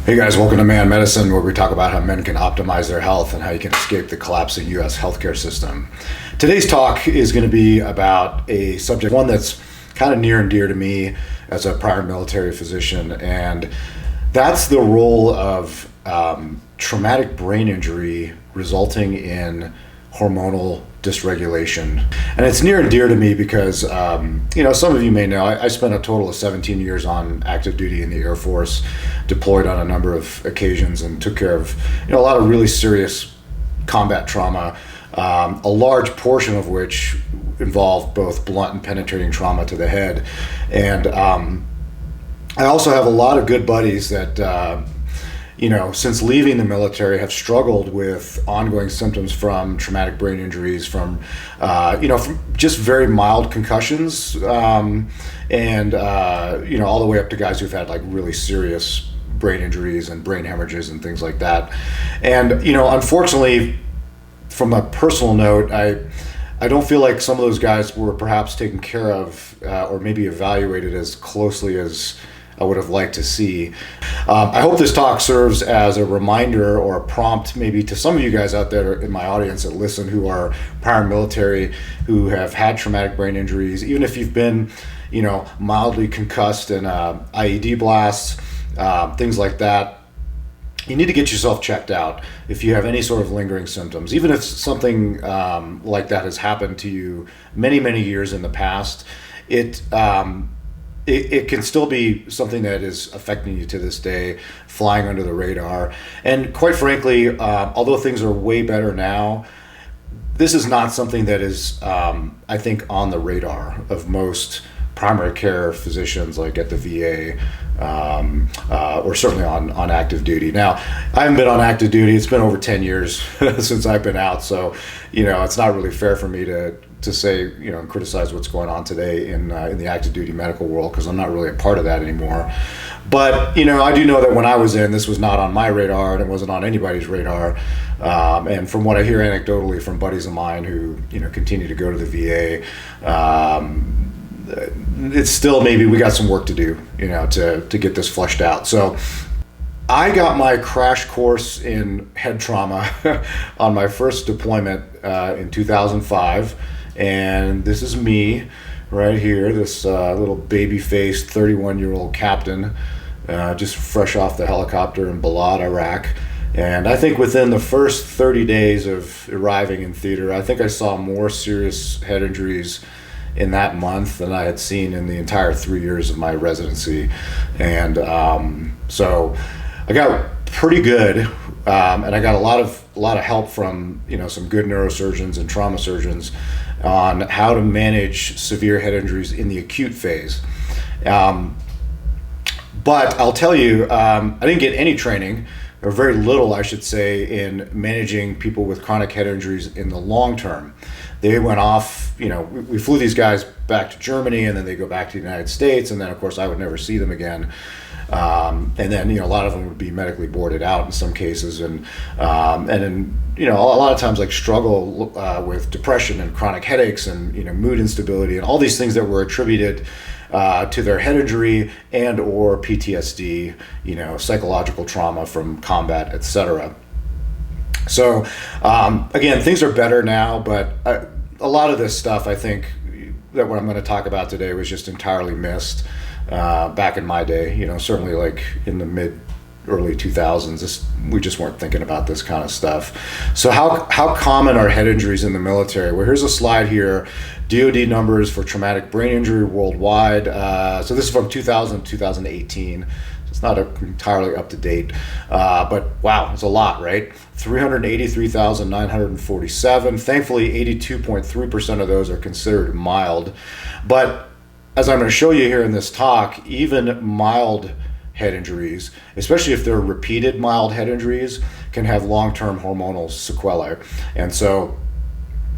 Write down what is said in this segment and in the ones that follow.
Hey guys, welcome to Man Medicine, where we talk about how men can optimize their health and how you can escape the collapsing U.S. healthcare system. Today's talk is going to be about a subject, one that's kind of near and dear to me as a prior military physician, and that's the role of traumatic brain injury resulting in hormonal dysregulation. And it's near and dear to me because, some of you may know, I spent a total of 17 years on active duty in the Air Force, deployed on a number of occasions and took care of, a lot of really serious combat trauma, a large portion of which involved both blunt and penetrating trauma to the head. And I also have a lot of good buddies that, since leaving the military, have struggled with ongoing symptoms from traumatic brain injuries, from just very mild concussions, and all the way up to guys who've had like really serious brain injuries and brain hemorrhages and things like that. And unfortunately, from a personal note, I don't feel like some of those guys were perhaps taken care of or maybe evaluated as closely as I would have liked to see. I hope this talk serves as a reminder or a prompt maybe to some of you guys out there in my audience that listen who are paramilitary, who have had traumatic brain injuries, even if you've been, mildly concussed in IED blasts, things like that. You need to get yourself checked out if you have any sort of lingering symptoms. Even if something like that has happened to you many, many years in the past, it can still be something that is affecting you to this day, flying under the radar. And quite frankly, although things are way better now, this is not something that is, I think, on the radar of most primary care physicians, like at the VA, or certainly on active duty. Now, I haven't been on active duty. It's been over 10 years since I've been out. So, it's not really fair for me to say, and criticize what's going on today in the active duty medical world, because I'm not really a part of that anymore. But, I do know that when I was in, this was not on my radar, and it wasn't on anybody's radar. And from what I hear anecdotally from buddies of mine who, continue to go to the VA, it's still, maybe we got some work to do, to get this flushed out. So I got my crash course in head trauma on my first deployment in 2005. And this is me right here, this little baby-faced 31-year-old captain, just fresh off the helicopter in Balad, Iraq. And I think within the first 30 days of arriving in theater, I think I saw more serious head injuries in that month than I had seen in the entire 3 years of my residency. And so I got pretty good, and I got a lot of help from some good neurosurgeons and trauma surgeons on how to manage severe head injuries in the acute phase. But I'll tell you, I didn't get any training, or very little, I should say, in managing people with chronic head injuries in the long term. They went off, we flew these guys back to Germany, and then they go back to the United States, and then of course I would never see them again. And then, a lot of them would be medically boarded out in some cases, and then, a lot of times like struggle with depression and chronic headaches and, mood instability and all these things that were attributed to their head injury and or PTSD, psychological trauma from combat, etc. So, again, things are better now, but a lot of this stuff, I think, that what I'm going to talk about today was just entirely missed back in my day. Certainly like in the early 2000s, we just weren't thinking about this kind of stuff. So how common are head injuries in the military? Well, here's a slide here, DoD numbers for traumatic brain injury worldwide. So this is from 2000 to 2018. It's not entirely up to date, but wow, it's a lot, right? 383,947. Thankfully, 82.3% of those are considered mild. But as I'm going to show you here in this talk, even mild head injuries, especially if they're repeated mild head injuries, can have long-term hormonal sequelae. And so,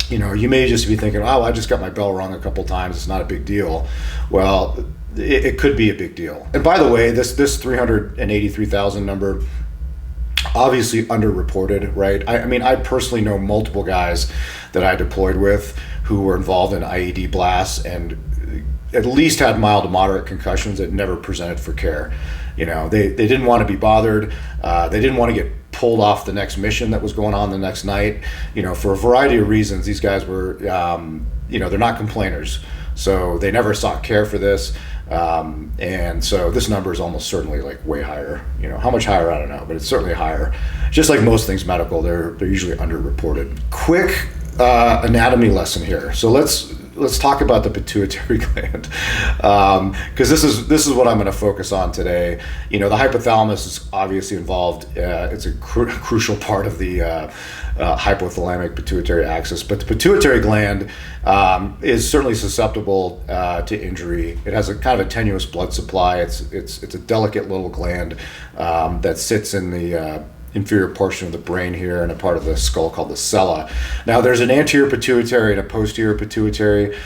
you may just be thinking, oh, I just got my bell rung a couple times, it's not a big deal. Well, it could be a big deal. And by the way, this 383,000 number, obviously underreported, right? I personally know multiple guys that I deployed with who were involved in IED blasts and at least had mild to moderate concussions that never presented for care. They didn't want to be bothered. They didn't want to get pulled off the next mission that was going on the next night. For a variety of reasons, these guys were, they're not complainers. So they never sought care for this. And so this number is almost certainly like way higher. How much higher, I don't know, but it's certainly higher. Just like most things medical, they're usually underreported. Quick anatomy lesson here. So let's talk about the pituitary gland, because this is what I'm going to focus on today. The hypothalamus is obviously involved. It's a crucial part of the hypothalamic pituitary axis, but the pituitary gland is certainly susceptible to injury. It has a kind of a tenuous blood supply. It's a delicate little gland that sits in the inferior portion of the brain here and a part of the skull called the sella. Now there's an anterior pituitary and a posterior pituitary.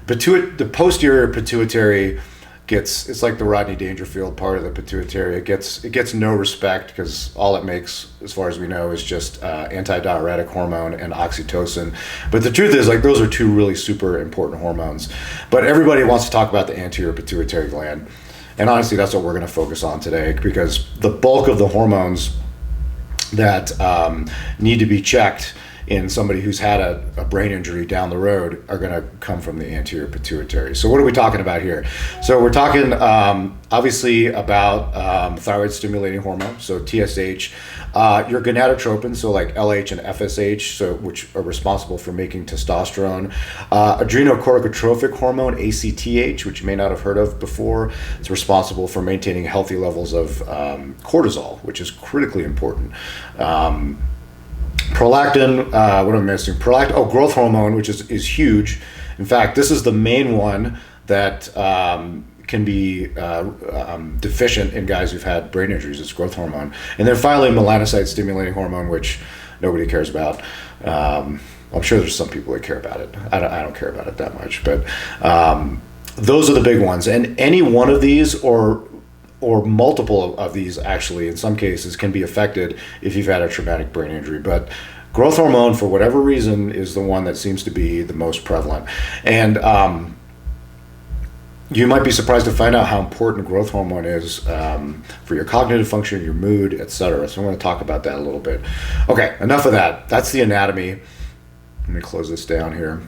The posterior pituitary it's like the Rodney Dangerfield part of the pituitary. It gets no respect because all it makes, as far as we know, is just antidiuretic hormone and oxytocin. But the truth is, like, those are two really super important hormones. But everybody wants to talk about the anterior pituitary gland. And honestly, that's what we're going to focus on today, because the bulk of the hormones that need to be checked in somebody who's had a brain injury down the road are going to come from the anterior pituitary. So what are we talking about here? So we're talking obviously about thyroid stimulating hormone, so TSH, your gonadotropins, so like LH and FSH, which are responsible for making testosterone, adrenocorticotrophic hormone, ACTH, which you may not have heard of before. It's responsible for maintaining healthy levels of cortisol, which is critically important. Prolactin, what am I missing? Growth hormone, which is huge. In fact, this is the main one that can be deficient in guys who've had brain injuries. It's growth hormone. And then finally, melanocyte stimulating hormone, which nobody cares about. I'm sure there's some people that care about it. I don't care about it that much, but those are the big ones. And any one of these or multiple of these, actually, in some cases, can be affected if you've had a traumatic brain injury. But growth hormone, for whatever reason, is the one that seems to be the most prevalent. And you might be surprised to find out how important growth hormone is for your cognitive function, your mood, etc. So I'm going to talk about that a little bit. Okay, enough of that. That's the anatomy. Let me close this down here.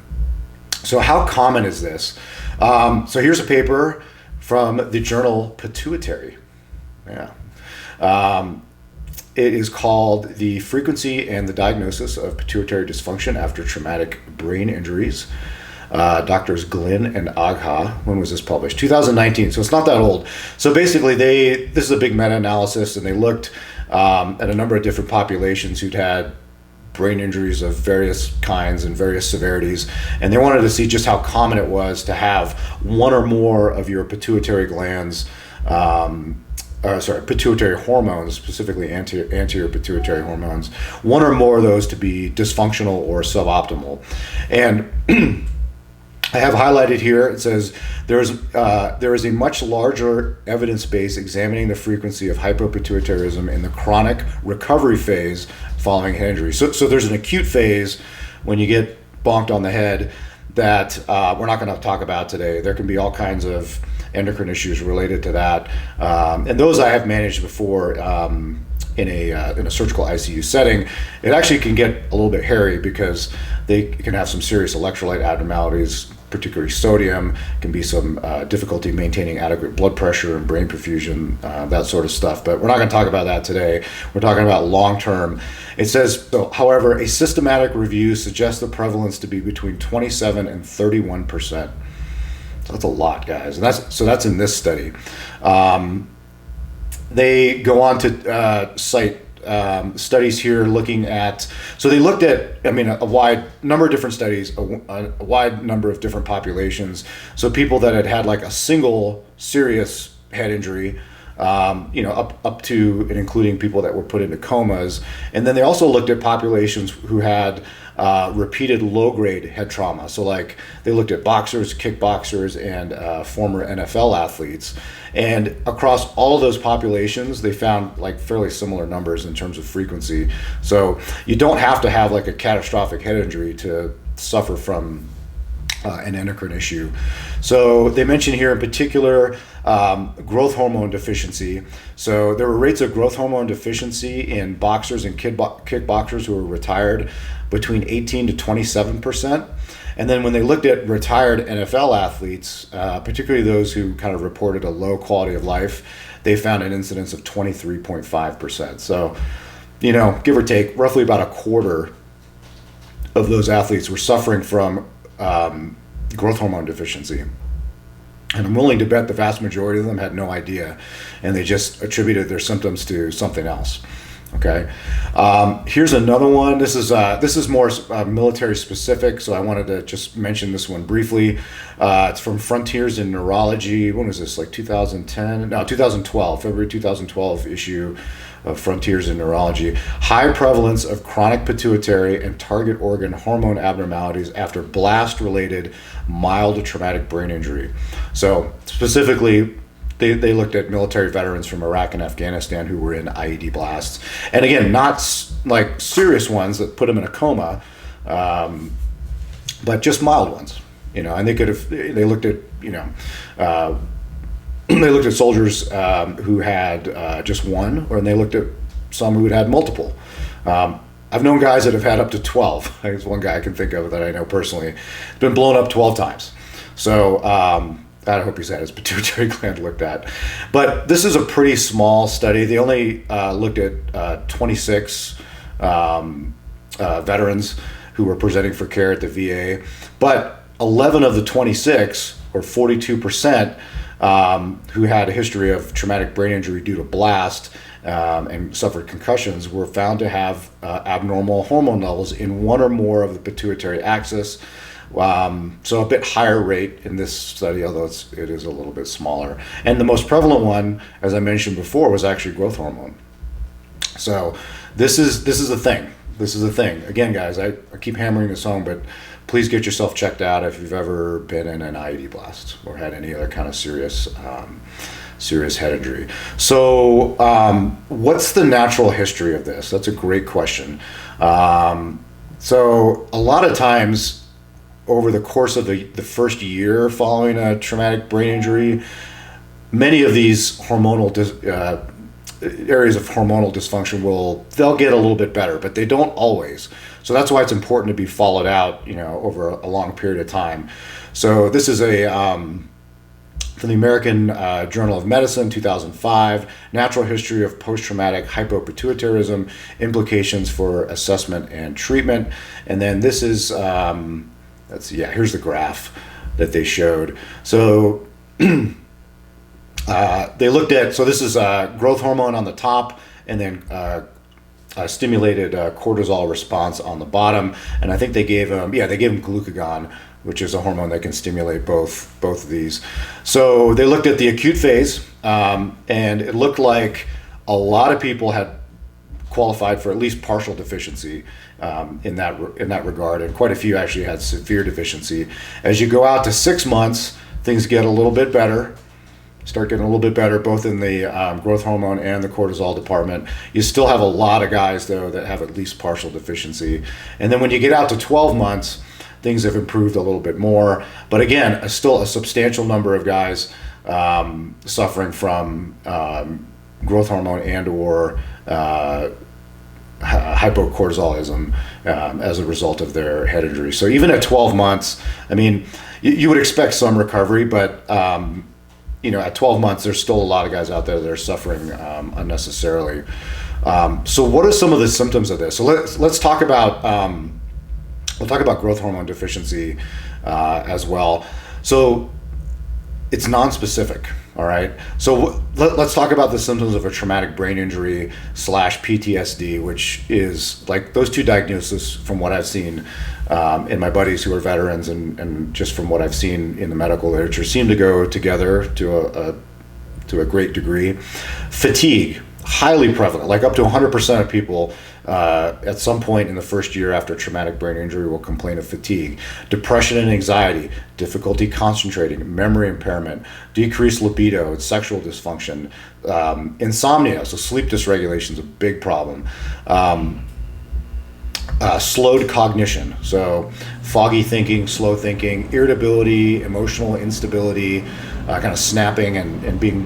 So how common is this? So here's a paper from the journal Pituitary. Yeah. It is called The Frequency and the Diagnosis of Pituitary Dysfunction After Traumatic Brain Injuries. Doctors Glynn and Agha. When was this published? 2019, so it's not that old. So basically this is a big meta-analysis, and they looked at a number of different populations who'd had brain injuries of various kinds and various severities, and they wanted to see just how common it was to have one or more of your pituitary glands, pituitary hormones, specifically anterior pituitary hormones, one or more of those to be dysfunctional or suboptimal. And I have highlighted here, it says there is a much larger evidence base examining the frequency of hypopituitarism in the chronic recovery phase following head injury. So there's an acute phase when you get bonked on the head that we're not going to talk about today. There can be all kinds of endocrine issues related to that, and those I have managed before in a surgical ICU setting. It actually can get a little bit hairy because they can have some serious electrolyte abnormalities, particularly sodium. Can be some difficulty maintaining adequate blood pressure and brain perfusion, that sort of stuff. But we're not going to talk about that today. We're talking about long-term. It says, however, a systematic review suggests the prevalence to be between 27 and 31%. So that's a lot, guys. And that's in this study. They go on to cite studies here looking at, so they looked at, a wide number of different studies, a wide number of different populations. So people that had like a single serious head injury, up to and including people that were put into comas. And then they also looked at populations who had repeated low-grade head trauma. So like they looked at boxers, kickboxers, and former NFL athletes. And across all those populations, they found like fairly similar numbers in terms of frequency. So you don't have to have like a catastrophic head injury to suffer from an endocrine issue. So they mention here in particular growth hormone deficiency. So there were rates of growth hormone deficiency in boxers and kickboxers who were retired between 18 to 27%. And then when they looked at retired NFL athletes, particularly those who kind of reported a low quality of life, they found an incidence of 23.5%. So, give or take, roughly about a quarter of those athletes were suffering from growth hormone deficiency. And I'm willing to bet the vast majority of them had no idea, and they just attributed their symptoms to something else. Okay. Here's another one. This is more military specific, so I wanted to just mention this one briefly. It's from Frontiers in Neurology. When was this? Like 2010? No, 2012. February 2012 issue of Frontiers in Neurology. High prevalence of chronic pituitary and target organ hormone abnormalities after blast-related mild to traumatic brain injury. So specifically, they looked at military veterans from Iraq and Afghanistan who were in IED blasts. And again, not like serious ones that put them in a coma, but just mild ones, and they looked at, they looked at soldiers who had just one, and they looked at some who had multiple. I've known guys that have had up to 12. There's one guy I can think of that I know personally. It's been blown up 12 times. So, I hope he's had his pituitary gland looked at. But this is a pretty small study. They only looked at 26 veterans who were presenting for care at the VA. But 11 of the 26, or 42%, who had a history of traumatic brain injury due to blast and suffered concussions, were found to have abnormal hormone levels in one or more of the pituitary axis. So a bit higher rate in this study, although it is a little bit smaller. And the most prevalent one, as I mentioned before, was actually growth hormone. So this is a thing. This is a thing. Again, guys, I keep hammering this home, but please get yourself checked out if you've ever been in an IED blast or had any other kind of serious head injury. So what's the natural history of this? That's a great question. So a lot of times, over the course of the first year following a traumatic brain injury, many of these hormonal areas of hormonal dysfunction they'll get a little bit better, but they don't always. So that's why it's important to be followed out, over a long period of time. So this is from the American Journal of Medicine, 2005, Natural History of Post-Traumatic Hypopituitarism, Implications for Assessment and Treatment. And then this is here's the graph that they showed. So they looked at, so this is growth hormone on the top, and then stimulated cortisol response on the bottom. And I think they gave them glucagon, which is a hormone that can stimulate both of these. So they looked at the acute phase, and it looked like a lot of people had qualified for at least partial deficiency in that regard, and quite a few actually had severe deficiency. As you go out to 6 months, things get a little bit better. Start getting a little bit better, both in the growth hormone and the cortisol department. You still have a lot of guys, though, that have at least partial deficiency. And then when you get out to 12 months, things have improved a little bit more. But again, still a substantial number of guys suffering from growth hormone and or hypocortisolism as a result of their head injury. So even at 12 months, I mean, you would expect some recovery, but at 12 months, there's still a lot of guys out there that are suffering unnecessarily. So what are some of the symptoms of this? So let's talk about we'll talk about growth hormone deficiency as well. So it's nonspecific. All right. So let's talk about the symptoms of a traumatic brain injury / PTSD, which is like those two diagnoses from what I've seen in my buddies who are veterans and just from what I've seen in the medical literature seem to go together to a great degree. Fatigue, highly prevalent, like up to 100% of people at some point in the first year after traumatic brain injury will complain of fatigue. Depression and anxiety, difficulty concentrating, memory impairment, decreased libido and sexual dysfunction, insomnia, so sleep dysregulation is a big problem. slowed cognition, so foggy thinking, slow thinking, irritability, emotional instability, kind of snapping and being,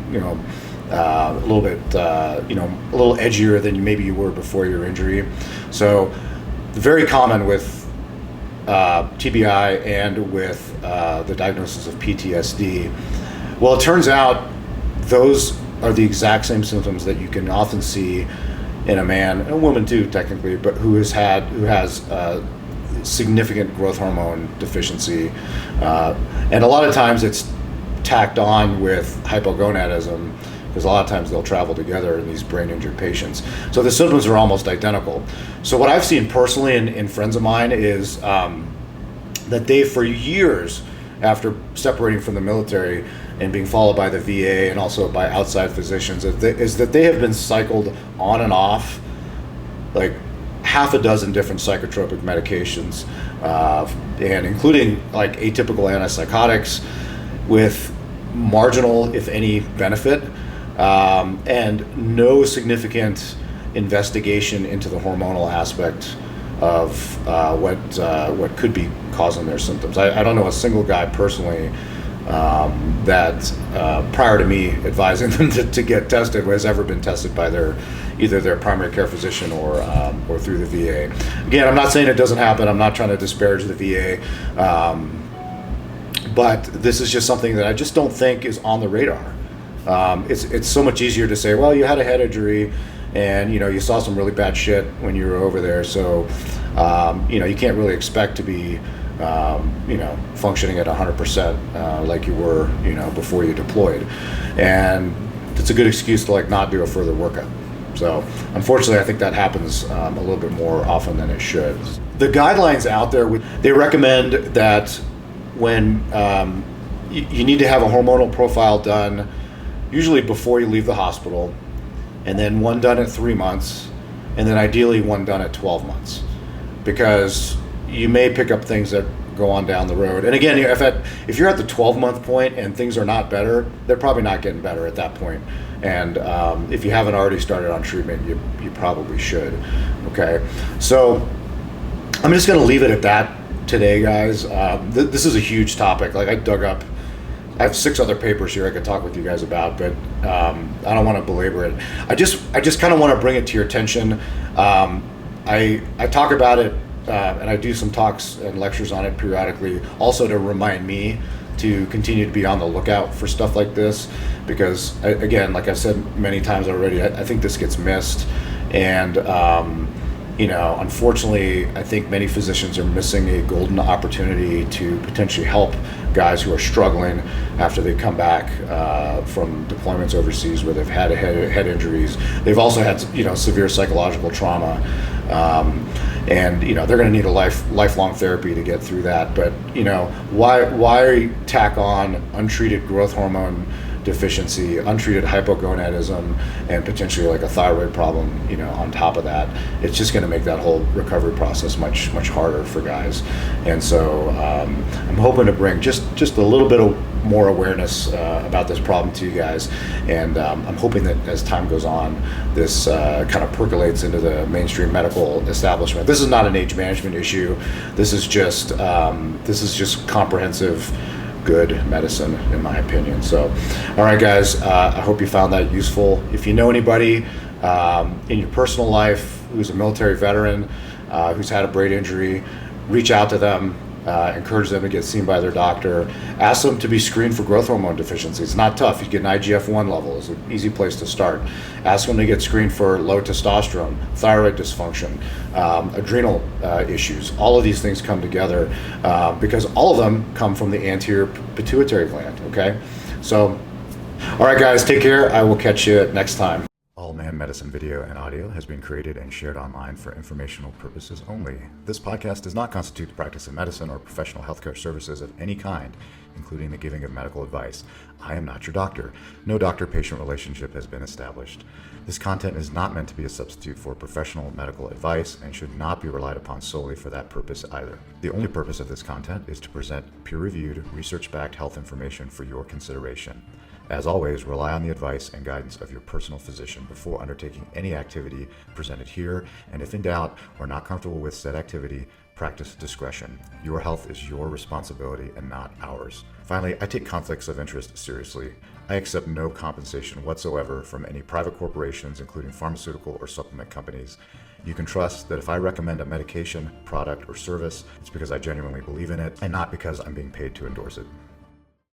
a little bit, a little edgier than maybe you were before your injury. So very common with TBI and with the diagnosis of PTSD. Well, it turns out those are the exact same symptoms that you can often see in a man, and a woman too, technically, but who has significant growth hormone deficiency, and a lot of times it's tacked on with hypogonadism, because a lot of times they'll travel together in these brain injured patients. So the symptoms are almost identical. So what I've seen personally in friends of mine is that they, for years after separating from the military and being followed by the VA and also by outside physicians, is that they have been cycled on and off like half a dozen different psychotropic medications, and including like atypical antipsychotics with marginal, if any, benefit, and no significant investigation into the hormonal aspect of what could be causing their symptoms. I don't know a single guy personally that prior to me advising them to get tested has ever been tested by either their primary care physician or through the VA. Again, I'm not saying it doesn't happen. I'm not trying to disparage the VA, but this is just something that I just don't think is on the radar. It's so much easier to say, well, you had a head injury and you saw some really bad shit when you were over there, so you can't really expect to be functioning at 100% like you were before you deployed, and it's a good excuse to not do a further workup. So unfortunately, I think that happens a little bit more often than it should. The guidelines out there, they recommend that when you need to have a hormonal profile done, usually before you leave the hospital, and then one done at 3 months, and then ideally one done at 12 months, because you may pick up things that go on down the road. And again, if you're at the 12-month point and things are not better, they're probably not getting better at that point. And if you haven't already started on treatment, you probably should. Okay, so I'm just going to leave it at that today, guys. This is a huge topic. I have 6 other papers here I could talk with you guys about, but I don't want to belabor it. I just kind of want to bring it to your attention. I talk about it, and I do some talks and lectures on it periodically, also to remind me to continue to be on the lookout for stuff like this, because again, like I've said many times already, I think this gets missed, and unfortunately, I think many physicians are missing a golden opportunity to potentially help guys who are struggling after they come back from deployments overseas where they've had head injuries. They've also had severe psychological trauma, and they're going to need a lifelong therapy to get through that. But why tack on untreated growth hormone deficiency, untreated hypogonadism, and potentially like a thyroid problem, on top of that? It's just going to make that whole recovery process much harder for guys. And so I'm hoping to bring just a little bit of more awareness about this problem to you guys, and I'm hoping that as time goes on, this kind of percolates into the mainstream medical establishment. This is not an age management issue. This is just comprehensive good medicine, in my opinion. So, all right, guys, I hope you found that useful. If you know anybody in your personal life who's a military veteran, who's had a brain injury, reach out to them, encourage them to get seen by their doctor, ask them to be screened for growth hormone deficiency. It's not tough. You get an IGF-1 level. It's an easy place to start. Ask them to get screened for low testosterone, thyroid dysfunction, adrenal issues. All of these things come together because all of them come from the anterior pituitary gland, okay? So, all right, guys, take care. I will catch you next time. All Man Medicine video and audio has been created and shared online for informational purposes only. This podcast does not constitute the practice of medicine or professional healthcare services of any kind, including the giving of medical advice. I am not your doctor. No doctor-patient relationship has been established. This content is not meant to be a substitute for professional medical advice and should not be relied upon solely for that purpose either. The only purpose of this content is to present peer-reviewed, research-backed health information for your consideration. As always, rely on the advice and guidance of your personal physician before undertaking any activity presented here, and if in doubt or not comfortable with said activity, practice discretion. Your health is your responsibility and not ours. Finally, I take conflicts of interest seriously. I accept no compensation whatsoever from any private corporations, including pharmaceutical or supplement companies. You can trust that if I recommend a medication, product, or service, it's because I genuinely believe in it and not because I'm being paid to endorse it.